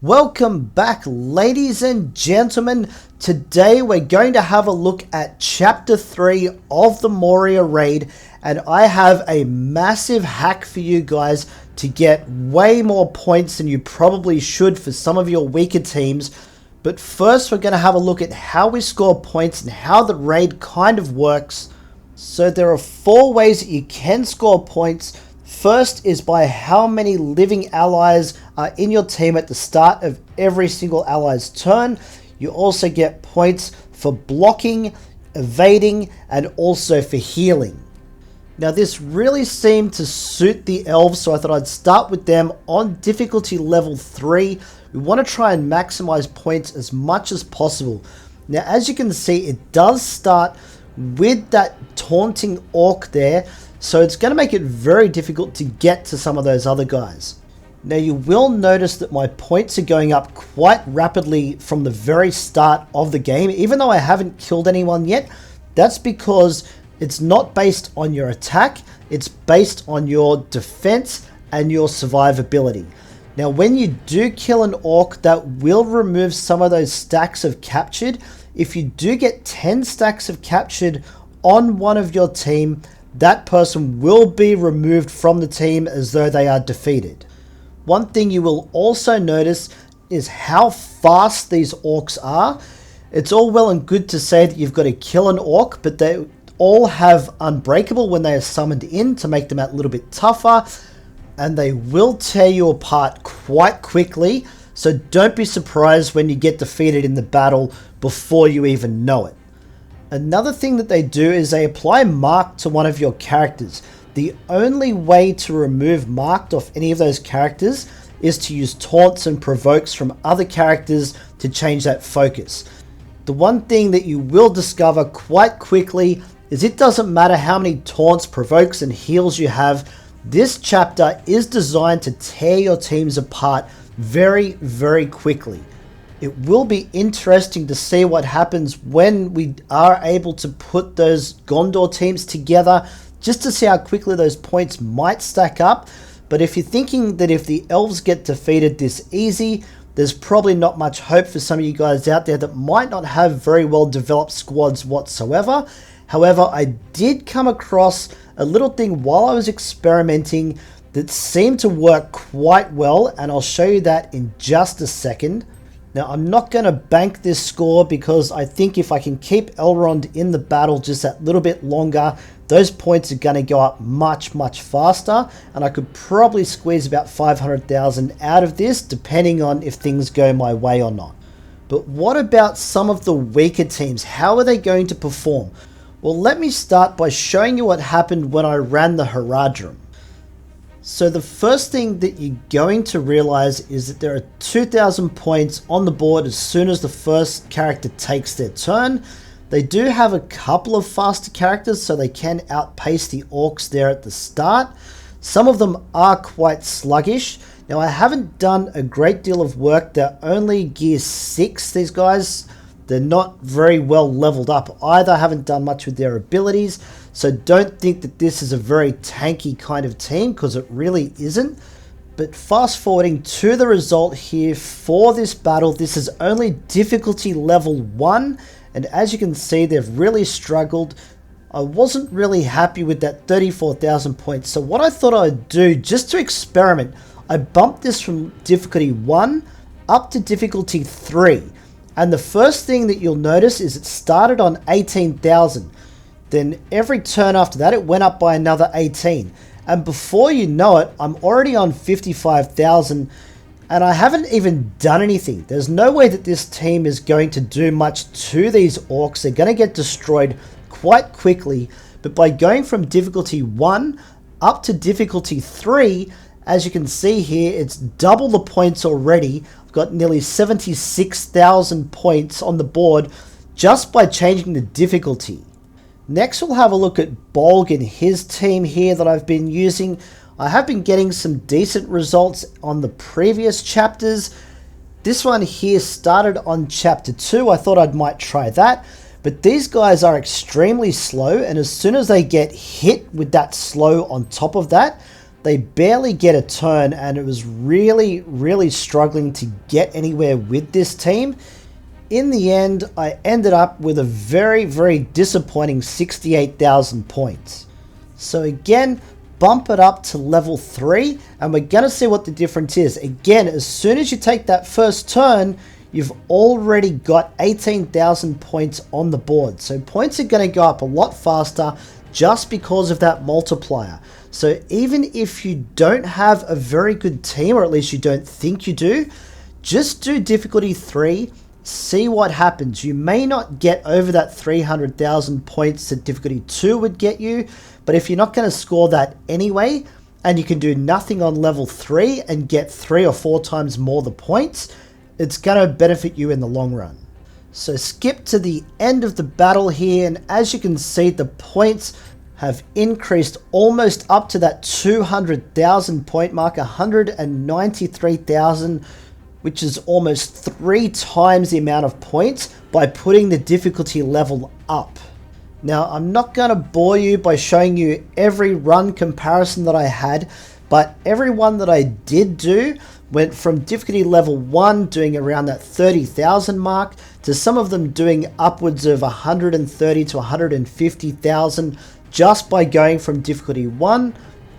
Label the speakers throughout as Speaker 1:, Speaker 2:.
Speaker 1: Welcome back, ladies and gentlemen. Today we're going to have a look at Chapter 3 of the Moria Raid, and I have a massive hack for you guys to get way more points than you probably should for some of your weaker teams. But first we're going to have a look at how we score points and how the raid kind of works. So there are 4 ways that you can score points. First is by how many living allies are in your team at the start of every single ally's turn. You also get points for blocking, evading, and also for healing. Now this really seemed to suit the elves, so I thought I'd start with them on difficulty level 3. We want to try and maximize points as much as possible. Now as you can see, it does start with that taunting orc there, so it's going to make it very difficult to get to some of those other guys. Now you will notice that my points are going up quite rapidly from the very start of the game, even though I haven't killed anyone yet. That's because it's not based on your attack, it's based on your defense and your survivability. Now when you do kill an orc, that will remove some of those stacks of captured. If you do get 10 stacks of captured on one of your team, that person will be removed from the team as though they are defeated. One thing you will also notice is how fast these orcs are. It's all well and good to say that you've got to kill an orc, but they all have Unbreakable when they are summoned in to make them a little bit tougher, and they will tear you apart quite quickly, so don't be surprised when you get defeated in the battle before you even know it. Another thing that they do is they apply Mark to one of your characters. The only way to remove Marked off any of those characters is to use taunts and provokes from other characters to change that focus. The one thing that you will discover quite quickly is it doesn't matter how many taunts, provokes and heals you have. This chapter is designed to tear your teams apart very, very quickly. It will be interesting to see what happens when we are able to put those Gondor teams together, just to see how quickly those points might stack up. But if you're thinking that if the elves get defeated this easy, there's probably not much hope for some of you guys out there that might not have very well developed squads whatsoever. However, I did come across a little thing while I was experimenting that seemed to work quite well, and I'll show you that in just a second. Now I'm not going to bank this score because I think if I can keep Elrond in the battle just that little bit longer, those points are going to go up much faster, and I could probably squeeze about 500,000 out of this depending on if things go my way or not. But what about some of the weaker teams? How are they going to perform? Well, let me start by showing you what happened when I ran the Haradrim. So the first thing that you're going to realize is that there are 2,000 points on the board as soon as the first character takes their turn. They do have a couple of faster characters, so they can outpace the orcs there at the start. Some of them are quite sluggish. Now I haven't done a great deal of work. They're only gear 6, these guys. They're not very well leveled up either. I haven't done much with their abilities. So don't think that this is a very tanky kind of team, because it really isn't. But fast forwarding to the result here for this battle, this is only difficulty level 1. And as you can see, they've really struggled. I wasn't really happy with that 34,000 points. So what I thought I'd do, just to experiment, I bumped this from difficulty 1 up to difficulty 3. And the first thing that you'll notice is it started on 18,000. Then every turn after that, it went up by another 18. And before you know it, I'm already on 55,000. And I haven't even done anything. There's no way that this team is going to do much to these orcs. They're going to get destroyed quite quickly. But by going from difficulty 1 up to difficulty 3, as you can see here, it's double the points already. I've got nearly 76,000 points on the board just by changing the difficulty. Next we'll have a look at Bolg and his team here that I've been using. I have been getting some decent results on the previous chapters. This one here started on chapter 2. I thought I might try that. But these guys are extremely slow, and as soon as they get hit with that slow on top of that, They barely get a turn, and it was really struggling to get anywhere with this team. In the end, I ended up with a very disappointing 68,000 points. So again, bump it up to level 3, and we're going to see what the difference is. Again, as soon as you take that first turn, you've already got 18,000 points on the board. So points are going to go up a lot faster just because of that multiplier. So even if you don't have a very good team, or at least you don't think you do, just do difficulty 3, see what happens. You may not get over that 300,000 points that difficulty 2 would get you, but if you're not going to score that anyway, and you can do nothing on level 3 and get 3 or 4 times more the points, it's going to benefit you in the long run. So skip to the end of the battle here, and as you can see, the points have increased almost up to that 200,000 point mark, 193,000, which is almost 3 times the amount of points by putting the difficulty level up. Now, I'm not going to bore you by showing you every run comparison that I had, but every one that I did do went from difficulty level 1 doing around that 30,000 mark to some of them doing upwards of 130 to 150,000 just by going from difficulty 1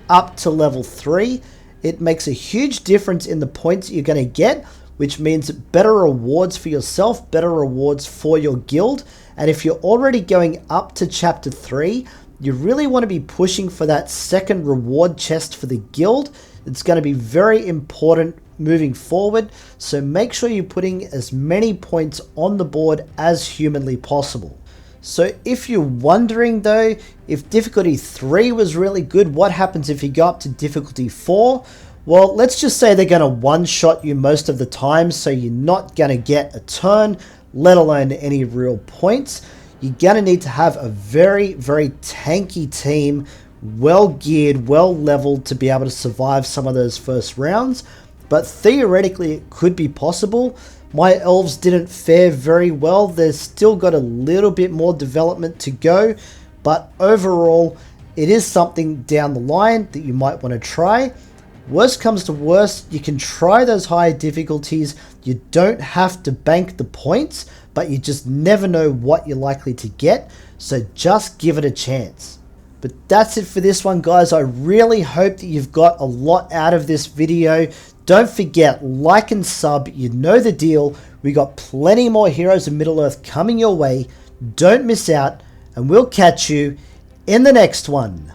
Speaker 1: up to level 3. It makes a huge difference in the points you're going to get, which means better rewards for yourself, better rewards for your guild. And if you're already going up to chapter 3, you really want to be pushing for that second reward chest for the guild. It's going to be very important moving forward, so make sure you're putting as many points on the board as humanly possible. So if you're wondering though, if difficulty 3 was really good, what happens if you go up to difficulty 4? Well, let's just say they're going to one-shot you most of the time, so you're not going to get a turn, let alone any real points. You're going to need to have a very tanky team, well geared, well leveled to be able to survive some of those first rounds. But theoretically, it could be possible. My elves didn't fare very well. They've still got a little bit more development to go. But overall, it is something down the line that you might want to try. Worst comes to worst, you can try those higher difficulties. You don't have to bank the points, but you just never know what you're likely to get. So just give it a chance. But that's it for this one, guys. I really hope that you've got a lot out of this video. Don't forget, like and sub, you know the deal. We got plenty more Heroes of Middle-earth coming your way. Don't miss out, and we'll catch you in the next one.